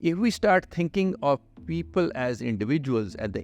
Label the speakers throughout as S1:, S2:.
S1: If we start thinking of people as individuals and the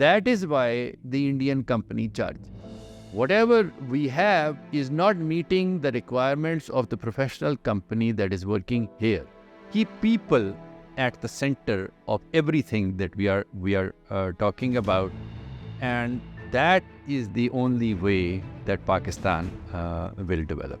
S1: That is why the Indian company charge. Whatever we have is not meeting the requirements of the professional company that is working here. Keep people at the center of everything that we are talking about, and that is the only way that Pakistan will develop.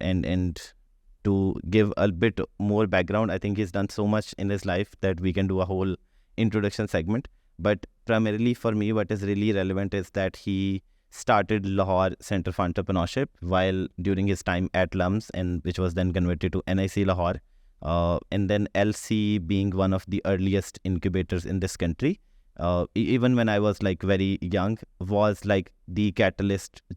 S2: and to give a bit more background, I think he's done so much in his life that we can do a whole introduction segment. But primarily for me, what is really relevant is that he started Lahore Center for Entrepreneurship while during his time at LUMS, and which was then converted to NIC Lahore, and then LC being one of the earliest incubators in this country. Even when I was like very young, was like the catalyst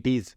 S1: 80s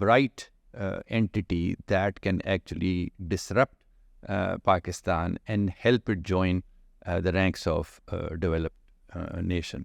S1: bright entity that can actually disrupt Pakistan and help it join the ranks of developed nation.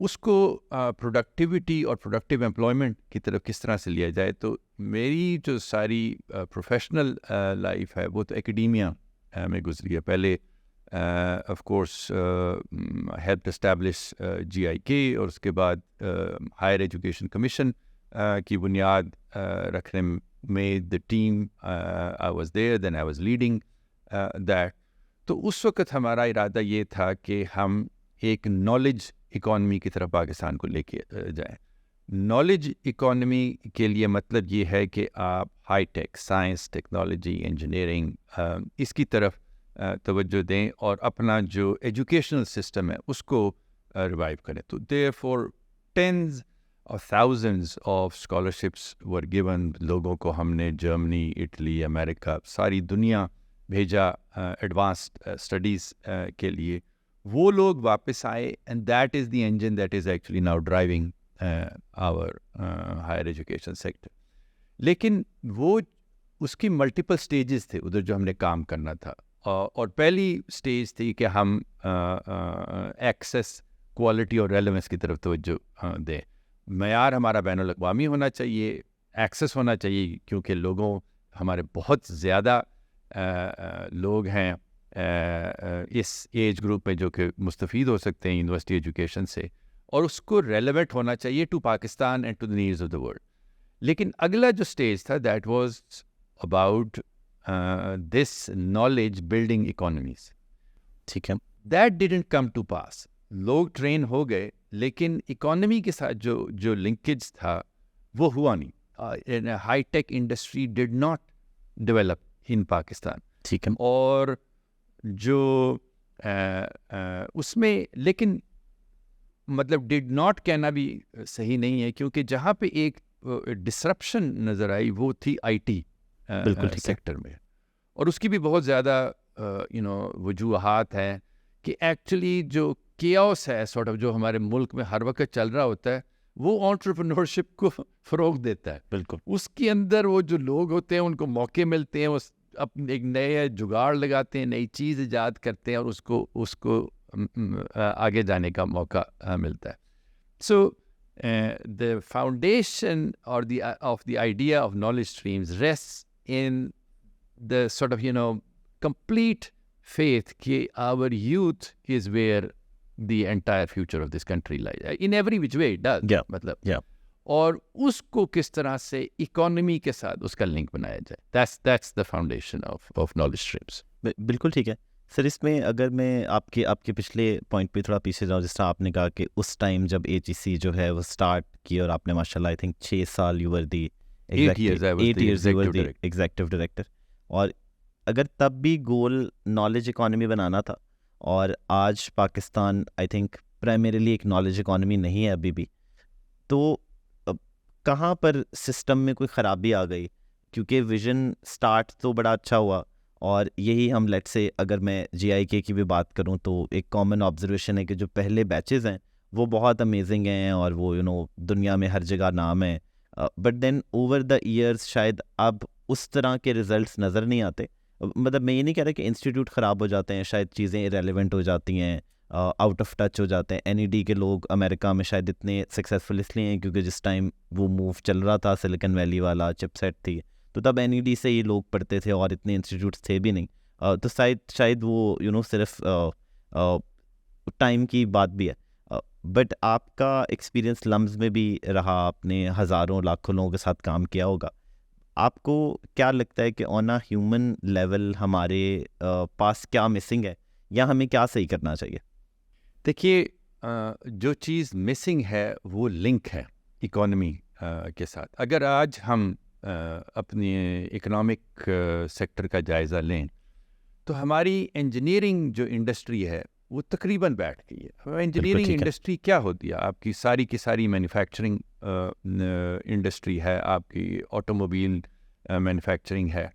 S1: اس کو productivity اور productive employment کی طرف کس طرح سے لیا جائے. تو میری جو ساری پروفیشنل لائف ہے وہ تو ایکیڈیمیا میں گزری ہے. پہلے of course help establish GIK, اور اس کے بعد ہائر ایجوکیشن کمیشن کی بنیاد رکھنے میں the team I was there, then I was leading that. تو اس وقت ہمارا ارادہ یہ تھا کہ ہم ایک نالج اکانومی کی طرف پاکستان کو لے کے جائیں. نالج اکانومی کے لیے مطلب یہ ہے کہ آپ high tech, science, technology, engineering اس کی طرف توجہ دیں اور اپنا جو ایجوکیشنل سسٹم ہے اس کو ریوائیو کریں. تو therefore tens of thousands of scholarships were given. لوگوں کو ہم نے جرمنی, اٹلی, امریکہ, ساری دنیا بھیجا ایڈوانسڈ اسٹڈیز کے لیے. وہ لوگ واپس آئے and that is the engine that is actually now driving our higher education sector. لیکن وہ اس کی ملٹیپل سٹیجز تھے ادھر جو ہم نے کام کرنا تھا. اور پہلی سٹیج تھی کہ ہم ایکسیس, کوالٹی اور ریلیونس کی طرف توجہ دیں. معیار ہمارا بین الاقوامی ہونا چاہیے, ایکسیس ہونا چاہیے, کیونکہ لوگوں ہمارے بہت زیادہ لوگ ہیں اس ایج گروپ میں جو کہ مستفید ہو سکتے ہیں یونیورسٹی ایجوکیشن سے, اور اس کو ریلیونٹ ہونا چاہیے to Pakistan and to the needs of the world. لیکن اگلا جو اسٹیج تھا that was about this knowledge building economies.
S2: ٹھیک ہے,
S1: that didn't come to pass. لوگ ٹرین ہو گئے لیکن اکانومی کے ساتھ جو لنکیج تھا وہ ہوا نہیں. High tech industry did not develop in Pakistan.
S2: ٹھیک ہے,
S1: اور جو اس میں لیکن مطلب ڈڈ ناٹ کہنا بھی صحیح نہیں ہے, کیونکہ جہاں پہ ایک ڈسرپشن نظر آئی وہ تھی IT سیکٹر میں. اور اس کی بھی بہت زیادہ وجوہات ہیں کہ ایکچولی جو کیوس ہے سارٹ آف جو ہمارے ملک میں ہر وقت چل رہا ہوتا ہے وہ انٹرپرینورشپ کو فروغ دیتا ہے.
S2: بالکل.
S1: اس کے اندر وہ جو لوگ ہوتے ہیں ان کو موقع ملتے ہیں, وہ اپنے ایک نئے جگاڑ لگاتے ہیں, نئی چیز ایجاد کرتے ہیں اور اس کو آگے جانے کا موقع ملتا ہے. سو the foundation or of the idea of knowledge streams rests in the sort of complete faith that our youth is where the entire future of this country lies. In every which way it does.
S2: Yeah.
S1: مطلب
S2: Yeah.
S1: اور اس کو کس طرح سے economy کے ساتھ اس کا link بنایا جائے. that's the foundation of knowledge streams.
S2: بالکل ٹھیک ہے سر. اس میں اگر میں آپ کے پچھلے پوائنٹ پہ تھوڑا پیچھے جاؤں, جس طرح آپ نے کہا کہ اس ٹائم جب HEC جو ہے وہ اسٹارٹ کی اور آپ نے ماشاء اللہ آئی تھنک 6 سال you were the
S1: 8 years
S2: executive director, اور اگر تب بھی گول نالج اکانومی بنانا تھا, اور آج پاکستان آئی تھنک پرائمریلی ایک نالج اکانومی نہیں ہے ابھی بھی, تو کہاں پر سسٹم میں کوئی خرابی آ گئی؟ کیونکہ ویژن سٹارٹ تو بڑا اچھا ہوا, اور یہی ہم لیٹ سے اگر میں GIK کی بھی بات کروں تو ایک کامن آبزرویشن ہے کہ جو پہلے بیچز ہیں وہ بہت امیزنگ ہیں اور وہ دنیا میں ہر جگہ نام ہے, but then over the years شاید اب اس طرح کے ریزلٹس نظر نہیں آتے. مطلب میں یہ نہیں کہہ رہا کہ انسٹیٹیوٹ خراب ہو جاتے ہیں, شاید چیزیں ریلیونٹ ہو جاتی ہیں, آؤٹ آف ٹچ ہو جاتے ہیں. NED کے لوگ امریکہ میں شاید اتنے سکسیزفل اس لیے ہیں کیونکہ جس ٹائم وہ موو چل رہا تھا سلیکن ویلی والا چپ سیٹ تھی, تو تب NED سے ہی لوگ پڑھتے تھے اور اتنے انسٹیٹیوٹس تھے بھی نہیں. تو شاید وہ صرف ٹائم کی بات بھی ہے. بٹ آپ کا ایکسپیرینس لمز میں بھی رہا, آپ نے ہزاروں لاکھوں لوگوں کے ساتھ کام کیا ہوگا. آپ کو کیا لگتا ہے کہ آن اے ہیومن لیول ہمارے پاس کیا مسنگ ہے یا ہمیں کیا صحیح کرنا چاہیے؟
S1: دیکھیے, جو چیز مسنگ ہے وہ لنک ہے اکانومی کے ساتھ. اگر آج ہم اپنی اکنامک سیکٹر کا جائزہ لیں تو ہماری انجینئرنگ جو انڈسٹری ہے وہ تقریباً بیٹھ گئی ہے. انجینئرنگ انڈسٹری کیا ہوتی ہے؟ آپ کی ساری مینوفیکچرنگ انڈسٹری ہے, آپ کی آٹو موبائل مینوفیکچرنگ ہے.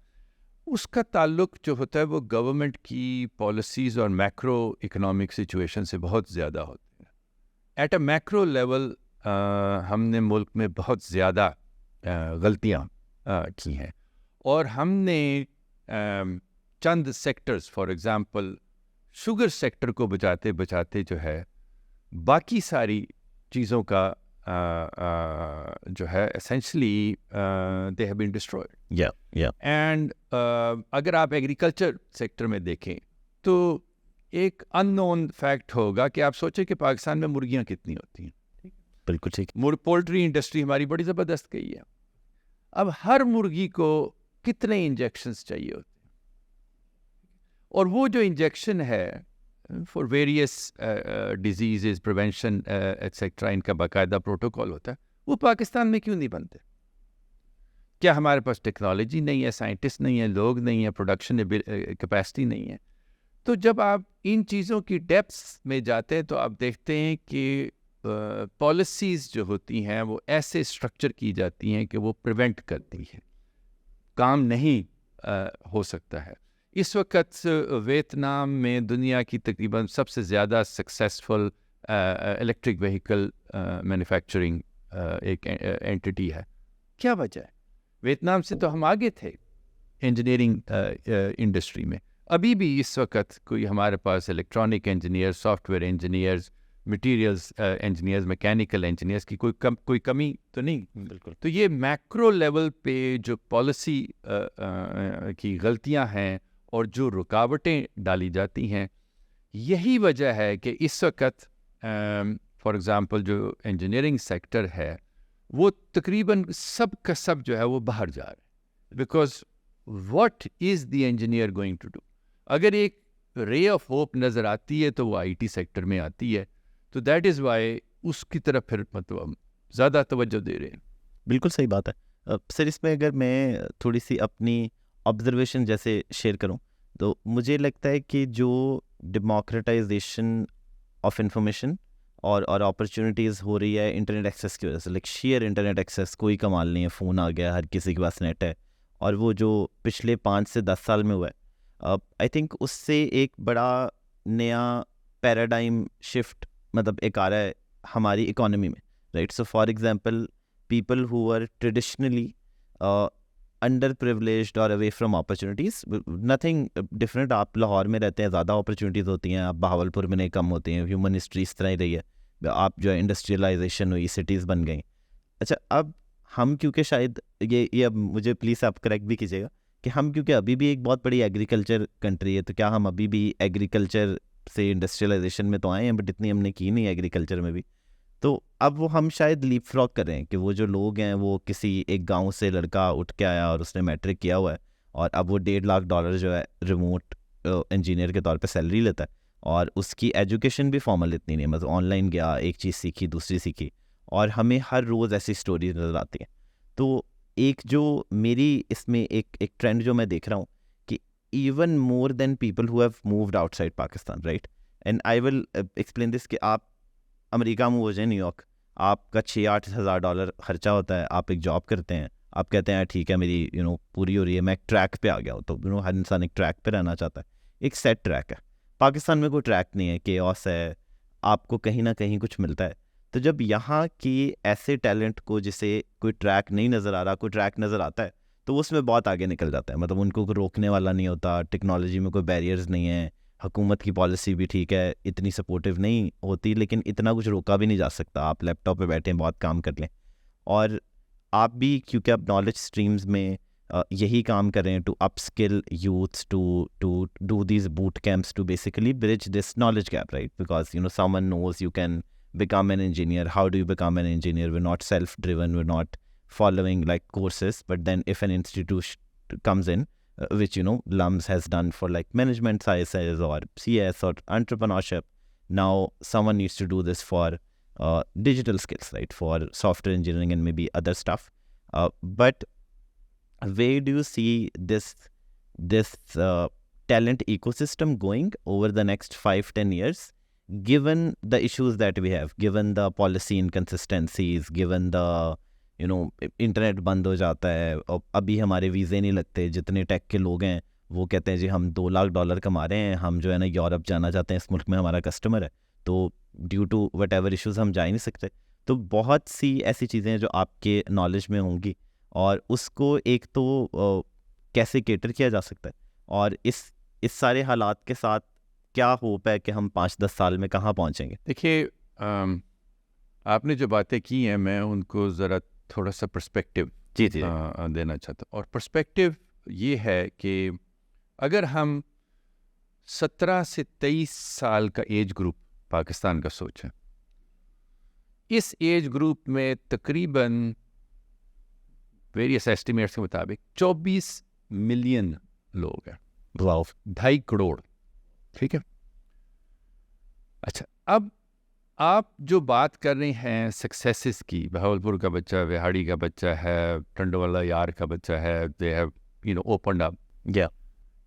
S1: اس کا تعلق جو ہوتا ہے وہ گورنمنٹ کی پالیسیز اور میکرو اکنامک سچویشن سے بہت زیادہ ہوتے ہیں. ایٹ اے میکرو لیول ہم نے ملک میں بہت زیادہ غلطیاں کی ہیں, اور ہم نے چند sectors for example sugar sector کو بچاتے جو ہے باقی ساری چیزوں کا جو ہے essentially they have been destroyed. And اگر آپ ایگریکلچر سیکٹر میں دیکھیں تو ایک ان نون فیکٹ ہوگا کہ آپ سوچیں کہ پاکستان میں مرغیاں کتنی ہوتی ہیں.
S2: بالکل ٹھیک.
S1: پولٹری انڈسٹری ہماری بڑی زبردست گئی ہے. اب ہر مرغی کو کتنے انجیکشنز چاہیے ہوتے ہیں, اور وہ جو انجیکشن ہے for various diseases prevention etcetera, ان کا باقاعدہ پروٹوکول ہوتا ہے, وہ پاکستان میں کیوں نہیں بنتے؟ کیا ہمارے پاس ٹیکنالوجی نہیں ہے, سائنٹسٹ نہیں ہے, لوگ نہیں ہیں, پروڈکشن کیپیسٹی نہیں ہے؟ تو جب آپ ان چیزوں کی ڈیپتھس میں جاتے ہیں تو آپ دیکھتے ہیں کہ پالیسیز جو ہوتی ہیں وہ ایسے اسٹرکچر کی جاتی ہیں کہ وہ پریونٹ کرتی ہیں, کام نہیں ہو سکتا ہے. اس وقت ویتنام میں دنیا کی تقریباً سب سے زیادہ سکسیسفل الیکٹرک وہیکل مینوفیکچرنگ ایک اینٹی ہے. کیا وجہ ہے؟ ویتنام سے تو ہم آگے تھے انجینئرنگ انڈسٹری میں. ابھی بھی اس وقت کوئی ہمارے پاس electronic engineer, software engineers, materials engineers, mechanical engineers کی کوئی کمی تو نہیں.
S2: بالکل.
S1: تو یہ میکرو لیول پہ جو پالیسی کی غلطیاں ہیں اور جو رکاوٹیں ڈالی جاتی ہیں, یہی وجہ ہے کہ اس وقت فار ایگزامپل جو انجینئرنگ سیکٹر ہے وہ تقریباً سب کا سب جو ہے وہ باہر جا رہا ہے. Because what is the engineer going to do? اگر ایک رے آف ہوپ نظر آتی ہے تو وہ آئی ٹی سیکٹر میں آتی ہے. تو دیٹ از وائی اس کی طرف پھر مطلب زیادہ توجہ دے رہے ہیں.
S2: بالکل صحیح بات ہے سر. اس میں اگر میں تھوڑی سی اپنی آبزرویشن جیسے شیئر کروں تو مجھے لگتا ہے کہ جو ڈیموکریٹائزیشن آف انفارمیشن اور اپرچونیٹیز ہو رہی ہے انٹرنیٹ ایکسیس کی وجہ سے, لائک شیئر انٹرنیٹ ایکسیس, کوئی کمال نہیں ہے, فون آ گیا, ہر کسی کے پاس نیٹ ہے, اور وہ جو پچھلے 5 سے 10 سال میں ہوا ہے, آئی تھنک اس سے ایک بڑا نیا پیراڈائم شفٹ مطلب ایک آ رہا ہے ہماری اکانومی میں, right. So for example people who are traditionally underprivileged اور away from opportunities, nothing different. آپ لاہور میں رہتے ہیں, زیادہ اپرچونیٹیز ہوتی ہیں, آپ بہاولپور میں نہیں, کم ہوتی ہیں. ہیومن ہسٹری اس طرح ہی رہی ہے, آپ جو ہے انڈسٹریلائزیشن ہوئی, سٹیز بن گئیں. اچھا, اب ہم کیونکہ شاید یہ اب مجھے پلیز آپ کریکٹ بھی کیجیے گا کہ ہم کیونکہ ابھی بھی ایک بہت بڑی ایگریکلچر کنٹری ہے, تو کیا ہم ابھی بھی ایگریکلچر سے انڈسٹریلائزیشن میں تو آئے ہیں, بٹ اتنی ہم نے کی نہیں ایگریکلچر میں بھی. تو اب وہ ہم شاید لیپ فراگ کر رہے ہیں کہ وہ جو لوگ ہیں وہ کسی ایک گاؤں سے لڑکا اٹھ کے آیا اور اس نے میٹرک کیا ہوا ہے, اور اب وہ $1.5 جو ہے ریموٹ انجینئر کے طور پہ سیلری لیتا ہے, اور اس کی ایجوکیشن بھی فارمل اتنی نہیں, مطلب آن لائن گیا, ایک چیز سیکھی, دوسری سیکھی, اور ہمیں ہر روز ایسی سٹوریز نظر آتی ہیں. تو ایک جو میری اس میں ایک ٹرینڈ جو میں دیکھ رہا ہوں کہ even more than people who have moved outside Pakistan, right. And I will explain this کہ آپ امریکہ میں ہو جائیں, نیو یارک, آپ کا $6-8 ہزار خرچہ ہوتا ہے, آپ ایک جاب کرتے ہیں, آپ کہتے ہیں ٹھیک ہے میری پوری ہو رہی ہے, میں ایک ٹریک پہ آ گیا ہوں. تو ہر انسان ایک ٹریک پہ رہنا چاہتا ہے, ایک سیٹ ٹریک ہے. پاکستان میں کوئی ٹریک نہیں ہے, کیوس ہے, آپ کو کہیں نہ کہیں کچھ ملتا ہے. تو جب یہاں کی ایسے ٹیلنٹ کو جسے کوئی ٹریک نہیں نظر آ رہا, کوئی ٹریک نظر آتا ہے, تو وہ اس میں بہت آگے نکل جاتا ہے. مطلب ان کو کوئی روکنے والا نہیں ہوتا, ٹیکنالوجی میں کوئی بیریئرز نہیں ہیں, حکومت کی پالیسی بھی ٹھیک ہے اتنی سپورٹیو نہیں ہوتی, لیکن اتنا کچھ روکا بھی نہیں جا سکتا. آپ لیپ ٹاپ پہ بیٹھیں, بہت کام کر لیں, اور آپ بھی کیونکہ آپ نالج اسٹریمز میں یہی کام کر رہے ہیں to upskill youths to do these boot camps to basically bridge this knowledge gap, right. Because someone knows you can become an engineer. How do you become an engineer? We're not self-driven, we're not following like courses, but then if an institution comes in, which LUMS has done for like management sciences or CS or entrepreneurship, now someone needs to do this for digital skills, right, for software engineering and maybe other stuff. But where do you see this talent ecosystem going over the next 5-10 years, given the issues that we have, given the policy inconsistencies, given the internet بند ہو جاتا ہے, اور ابھی ہمارے ویزے نہیں لگتے. جتنے ٹیک کے لوگ ہیں وہ کہتے ہیں جی ہم $2 lakh کما رہے ہیں, ہم جو ہے نا یورپ جانا چاہتے ہیں, اس ملک میں ہمارا کسٹمر ہے, تو due to whatever issues ہم جا ہی نہیں سکتے. تو بہت سی ایسی چیزیں ہیں جو آپ کے نالج میں ہوں گی, اور اس کو ایک تو کیسے کیٹر کیا جا سکتا ہے, اور اس سارے حالات کے ساتھ کیا ہوپ ہے کہ ہم 5-10 سال میں کہاں پہنچیں گے.
S1: دیکھیے آپ نے جو باتیں کی ہیں میں ان کو ذرا تھوڑا سا پرسپیکٹو
S2: جی
S1: دینا چاہتا ہوں. اور پرسپیکٹو یہ ہے کہ اگر ہم 17 سے 23 سال کا ایج گروپ پاکستان کا سوچیں, اس ایج گروپ میں تقریباً ویریس ایسٹیمیٹس کے مطابق 24 ملین لوگ ہیں, 2.5 کروڑ. ٹھیک ہے. اچھا, اب آپ جو بات کر رہے ہیں سکسیسز کی, بہاولپور کا بچہ, وہاڑی کا بچہ ہے, ٹنڈوالا یار کا بچہ ہے, دے ہیو اوپنڈ اپ.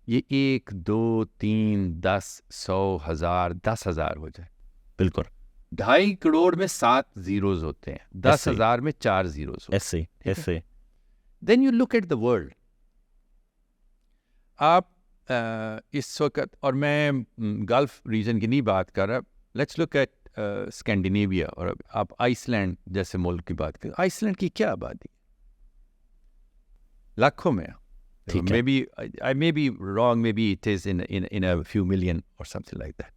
S1: یہ 1 2 3 10 100 1000 10,000 ہو جائے.
S2: بالکل.
S1: 2.5 کروڑ میں 7 زیروز ہوتے ہیں, 10,000 میں 4 زیروز ہوتے ہیں.
S2: ایسے
S1: then you look at the world. آپ اس وقت, اور میں گلف ریجن کی نہیں بات کر رہا, لیٹس لک ایٹ اسکینڈینیویا, اور آپ آئس لینڈ جیسے ملک کی بات کریں. آئس لینڈ کی کیا آبادی, لاکھوں میں. I may be wrong, maybe it is in a few million or something like that.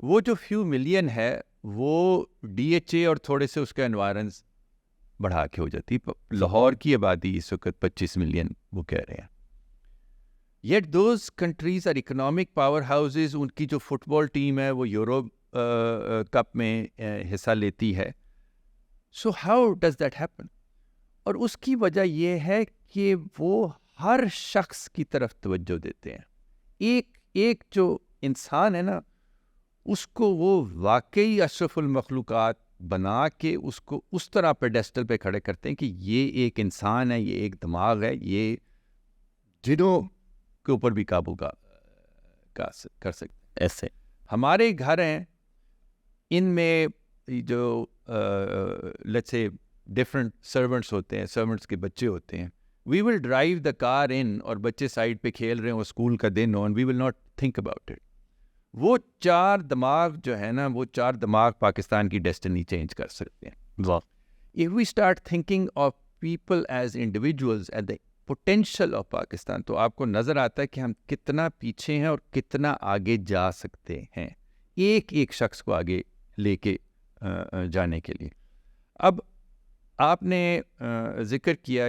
S1: وہ جو few million ہے وہ DHA اور تھوڑے سے اس کا انوائرنس بڑھا کے ہو جاتی. لاہور کی آبادی اس وقت 25 ملین وہ کہہ رہے ہیں. Yet those countries are economic powerhouses. ان کی جو فٹ بال ٹیم ہے وہ یوروپ کپ میں حصہ لیتی ہے. So how does that happen? اور اس کی وجہ یہ ہے کہ وہ ہر شخص کی طرف توجہ دیتے ہیں. ایک جو انسان ہے نا, اس کو وہ واقعی اشرف المخلوقات بنا کے اس کو اس طرح پیڈسٹل پہ کھڑے کرتے ہیں کہ یہ ایک انسان ہے, یہ ایک دماغ ہے, یہ جنوں کے اوپر بھی قابو کر سکتے.
S2: ایسے
S1: ہمارے گھر ہیں, ان میں جو لیٹس سے ڈفرنٹ سرونٹس ہوتے ہیں, سرونٹس کے بچے ہوتے ہیں. وی ول ڈرائیو دا کار ان, اور بچے سائڈ پہ کھیل رہے ہیں, وہ اسکول کا دن ہو, we will not think about it. وہ 4 دماغ جو ہے نا, وہ 4 دماغ پاکستان کی ڈیسٹنی چینج کر سکتے ہیں. If we start thinking of people as individuals at the potential of Pakistan, تو آپ کو نظر آتا ہے کہ ہم کتنا پیچھے ہیں اور کتنا آگے جا سکتے ہیں ایک شخص کو آگے لے کے جانے کے لیے. اب آپ نے ذکر کیا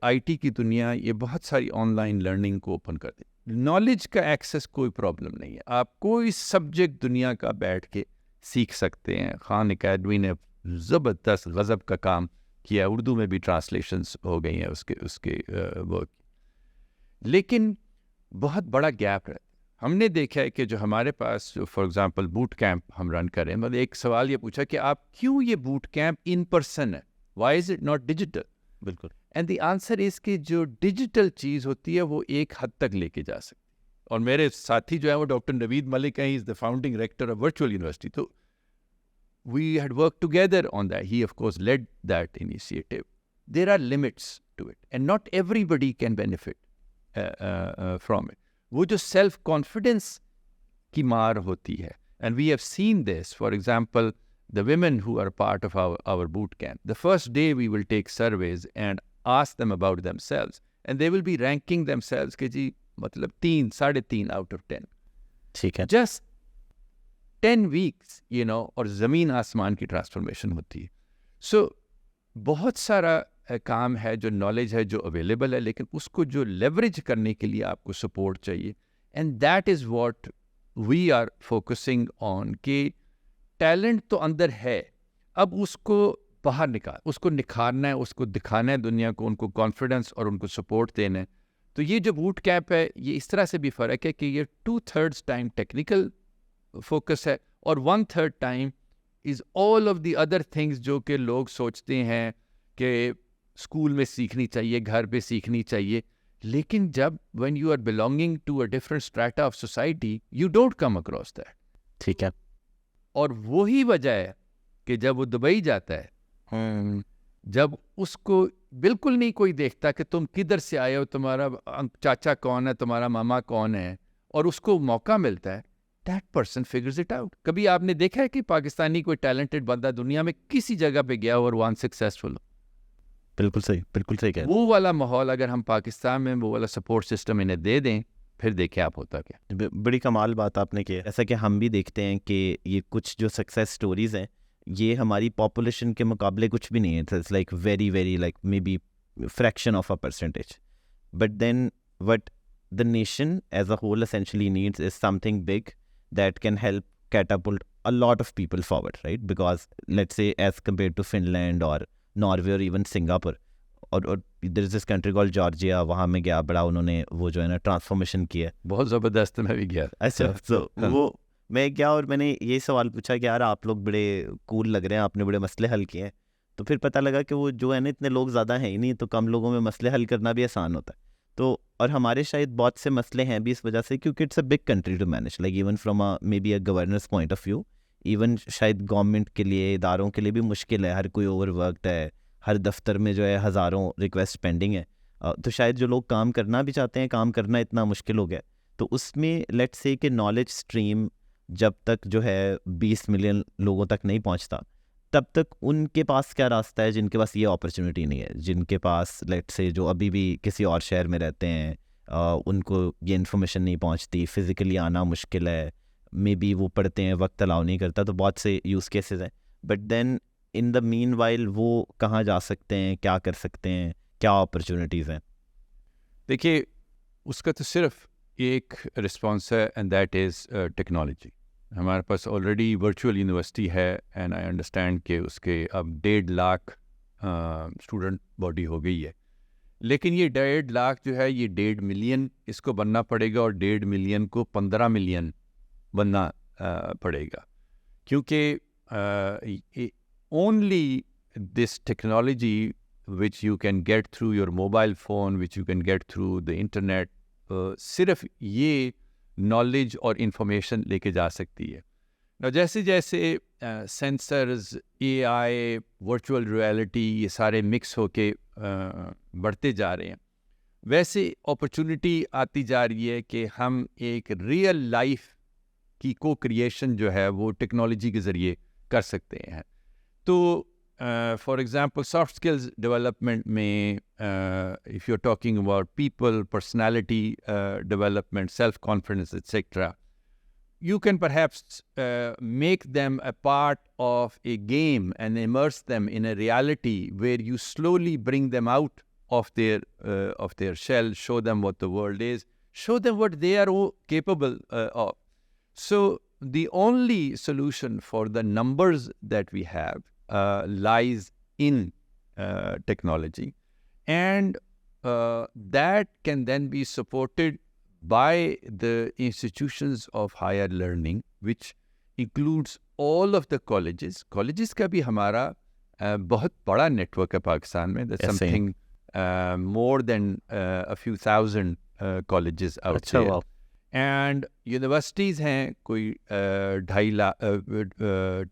S1: آئی ٹی کی دنیا یہ بہت ساری آن لائن لرننگ کو اوپن کر دی. نالج کا ایکسیس کوئی پرابلم نہیں ہے, آپ کوئی سبجیکٹ دنیا کا بیٹھ کے سیکھ سکتے ہیں. خان اکیڈمی نے زبردست غضب کا کام کیا, اردو میں بھی ٹرانسلیشنز ہو گئی ہیں اس کے ورک. لیکن بہت بڑا گیپ رہتا ہے. ہم نے دیکھا ہے کہ جو ہمارے پاس فار ایگزامپل بوٹ کیمپ ہم رن کریں, مطلب ایک سوال یہ پوچھا کہ آپ کیوں یہ بوٹ کیمپ ان پرسن ہے, why is it not digital.
S2: بالکل.
S1: اینڈ دی آنسر از کہ جو ڈیجیٹل چیز ہوتی ہے وہ ایک حد تک لے کے جا سکتی. اور میرے ساتھی جو ہیں وہ ڈاکٹر نوید ملک ہیں, he is the founding director of virtual university. تو we had worked together on that. He of course led that initiative. There are limits to it and not everybody can benefit from it. وہ جو self confidence کی مار ہوتی ہے, and we have seen this. For example, the women who are part of our boot camp, the first day we will take surveys and ask them about themselves, and they will be ranking themselves کہ جی مطلب 3 3.5 out of 10.
S2: ٹھیک ہے.
S1: Just 10 weeks, اور زمین آسمان کی transformation ہوتی ہے. سو بہت سارا کام ہے جو نالج ہے جو اویلیبل ہے, لیکن اس کو جو لیوریج کرنے کے لیے آپ کو سپورٹ چاہیے. And that is what we are focusing on, کہ ٹیلنٹ تو اندر ہے, اب اس کو باہر اس کو نکھارنا ہے, اس کو دکھانا ہے دنیا کو, ان کو کانفیڈنس اور ان کو سپورٹ دینا ہے. تو یہ جو بوٹ کیمپ ہے یہ اس طرح سے بھی فرق ہے کہ یہ 2/3 ٹائم ٹیکنیکل فوکس ہے اور 1/3 time is all of the other things جو کہ لوگ سوچتے ہیں کہ اسکول میں سیکھنی چاہیے, گھر پہ سیکھنی چاہیے. لیکن جب when you are belonging to a different strata of society you don't come across that.
S2: ٹھیک ہے.
S1: اور وہی وجہ ہے کہ جب وہ دبئی جاتا ہے, جب اس کو بالکل نہیں کوئی دیکھتا کہ تم کدھر سے آئے ہو, تمہارا چاچا کون ہے, تمہارا ماما کون ہے, اور اس کو موقع ملتا ہے, that person figures it out. کبھی آپ نے دیکھا ہے کہ پاکستانی کوئی ٹیلنٹڈ بندہ دنیا میں کسی جگہ پہ گیا اور وہ انسکسیسفل ہو؟
S2: بالکل صحیح, بالکل صحیح کہہ رہے ہیں.
S1: وہ والا ماحول اگر ہم پاکستان میں وہ والا سپورٹ سسٹم انہیں دے دیں, پھر دیکھیں آپ ہوتا کیا.
S2: بڑی کمال بات آپ نے کی. ایسا کہ ہم بھی دیکھتے ہیں کہ یہ کچھ جو سکسیس سٹوریز ہیں یہ ہماری پاپولیشن کے مقابلے کچھ بھی نہیں ہے. It's like very very like maybe fraction of a percentage. But then what the nation as a whole essentially needs is something big that can help catapult a lot of people forward, right? Because let's say as compared to Finland or Norway or even Singapore, or there is this country called Georgia, وہاں میں گیا بڑا انہوں نے وہ جو ہے نا ٹرانسفارمیشن کی ہے,
S1: بہت زبردست. میں بھی گیا.
S2: اچھا تو وہ میں گیا اور میں نے یہ سوال پوچھا کہ یار آپ لوگ بڑے کول لگ رہے ہیں, آپ نے بڑے مسئلے حل کیے ہیں. تو پھر پتہ لگا کہ وہ جو ہے نا اتنے لوگ زیادہ ہیں ہی نہیں, تو کم لوگوں میں مسئلے حل کرنا بھی آسان ہوتا ہے. تو اور ہمارے شاید بہت سے مسئلے ہیں بھی اس وجہ سے کیونکہ it's a big country to manage, like even from maybe a governor's point of view, even شاید گورنمنٹ کے لیے اداروں کے لیے بھی مشکل ہے, ہر کوئی اوور ورکڈ ہے, ہر دفتر میں جو ہے ہزاروں ریکویسٹ پینڈنگ ہے. تو شاید جو لوگ کام کرنا بھی چاہتے ہیں, کام کرنا اتنا مشکل ہو گیا. تو اس میں لیٹ سے کہ نالج اسٹریم جب تک جو ہے 20 ملین لوگوں تک نہیں پہنچتا, تب تک ان کے پاس کیا راستہ ہے جن کے پاس یہ اپرچونیٹی نہیں ہے, جن کے پاس لیٹ سے جو ابھی بھی کسی اور شہر میں رہتے ہیں, ان کو یہ انفارمیشن نہیں پہنچتی, فزیکلی آنا مشکل ہے, مے بی وہ پڑھتے ہیں وقت الاؤ نہیں کرتا, تو بہت سے یوز کیسز ہیں. But then in the meanwhile وہ کہاں جا سکتے ہیں, کیا کر سکتے ہیں, کیا اپرچونیٹیز ہیں؟
S1: دیکھیے اس کا تو صرف ایک رسپانس ہے, اینڈ دیٹ از ٹیکنالوجی. ہمارے پاس آلریڈی ورچوئل یونیورسٹی ہے, اینڈ آئی انڈرسٹینڈ کہ اس کے اب 1.5 لاکھ اسٹوڈنٹ باڈی ہو گئی ہے. لیکن یہ 1.5 لاکھ جو ہے یہ 1.5 ملین اس کو بننا پڑے گا, اور 1.5 ملین کو 15 ملین بننا پڑے گا, کیونکہ only this technology which you can get through your mobile phone, which you can get through the internet, صرف یہ نالج اور انفارمیشن لے کے جا سکتی ہے. جیسے جیسے سینسرز, اے آئی, ورچوئل ریئلٹی, یہ سارے مکس ہو کے بڑھتے جا رہے ہیں, ویسے اپرچونٹی آتی جا رہی ہے کہ ہم ایک ریئل لائف کی کو کریشن جو ہے وہ ٹیکنالوجی کے ذریعے کر سکتے ہیں. تو for example soft skills development میں if you're talking about people, personality development, self-confidence, etc., you can perhaps make them a part of a game and immerse them in a reality where you slowly bring them out of their shell, show them what the world is, show them what they are capable of. So the only solution for the numbers that we have lies in technology, and that can then be supported by the institutions of higher learning, which includes all of the colleges. Colleges کا بھی ہمارا بہت بڑا net work ہے پاکستان میں. That's something more than a few thousand colleges out there. Wow. And universities ہیں کوئی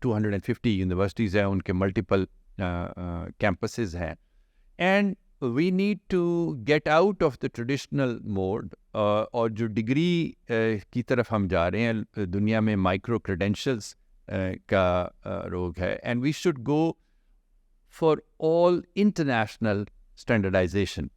S1: 250 universities ہیں, ان کے ملٹیپل کیمپسز ہیں. And we need to get out of the traditional mode, اور جو ڈگری کی طرف ہم جا رہے ہیں دنیا میں مائکرو کریڈینشلز کا روگ ہے, and we should go for all international standardization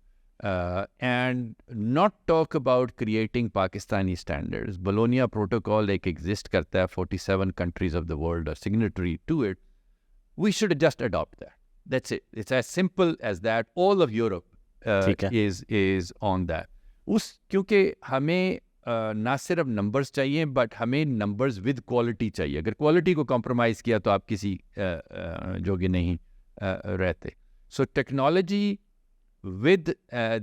S1: and not talk about creating Pakistani standards. Bologna Protocol ایک exist کرتا ہے, 47 countries of the world are signatory to it. We should just adopt that. That's it. It's as simple as that. All of Europe is on that. کیونکہ ہمیں نہ صرف numbers چاہیے, but ہمیں numbers with quality چاہیے. اگر quality کو compromise کیا تو آپ کسی جوگے نہیں رہتے. So technology with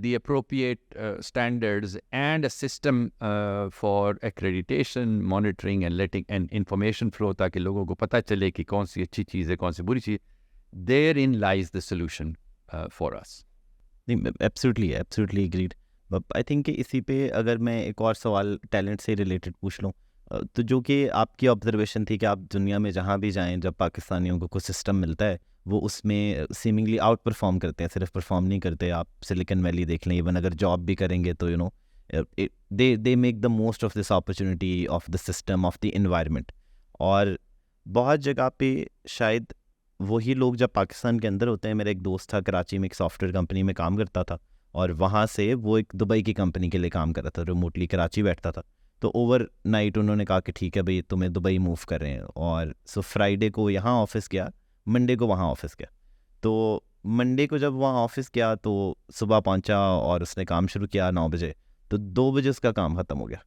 S1: the appropriate standards and a system for accreditation, monitoring and information flow, تاکہ لوگوں کو پتہ چلے کہ کون سی اچھی چیز ہے, کون سی بری چیز. Therein lies the solution for us.
S2: Absolutely agreed. I think کہ اسی پہ اگر میں ایک اور سوال ٹیلنٹ سے ریلیٹڈ پوچھ لوں, تو جو کہ آپ کی آبزرویشن تھی کہ آپ دنیا میں جہاں بھی جائیں, جب پاکستانیوں کو کوئی سسٹم ملتا ہے وہ اس میں سیمنگلی آؤٹ پرفارم کرتے ہیں, صرف پرفارم نہیں کرتے. آپ سلیکن ویلی دیکھ لیں, ایون اگر جاب بھی کریں گے تو they make the most of this opportunity of the system, of the environment. اور بہت جگہ پہ شاید وہی لوگ جب پاکستان کے اندر ہوتے ہیں, میرا ایک دوست تھا کراچی میں ایک سافٹ ویئر کمپنی میں کام کرتا تھا, اور وہاں سے وہ ایک دبئی کی کمپنی کے لیے کام کر رہا تھا, ریموٹلی کراچی بیٹھتا تھا. تو اوور نائٹ انہوں نے کہا کہ ٹھیک ہے بھائی تمہیں دبئی موو کر رہے ہیں, اور سو فرائیڈے کو یہاں آفس گیا, منڈے کو وہاں آفس گیا. تو منڈے کو جب وہاں آفس گیا تو صبح پہنچا اور اس نے کام شروع کیا 9 بجے, تو 2 بجے اس کا کام ختم ہو گیا.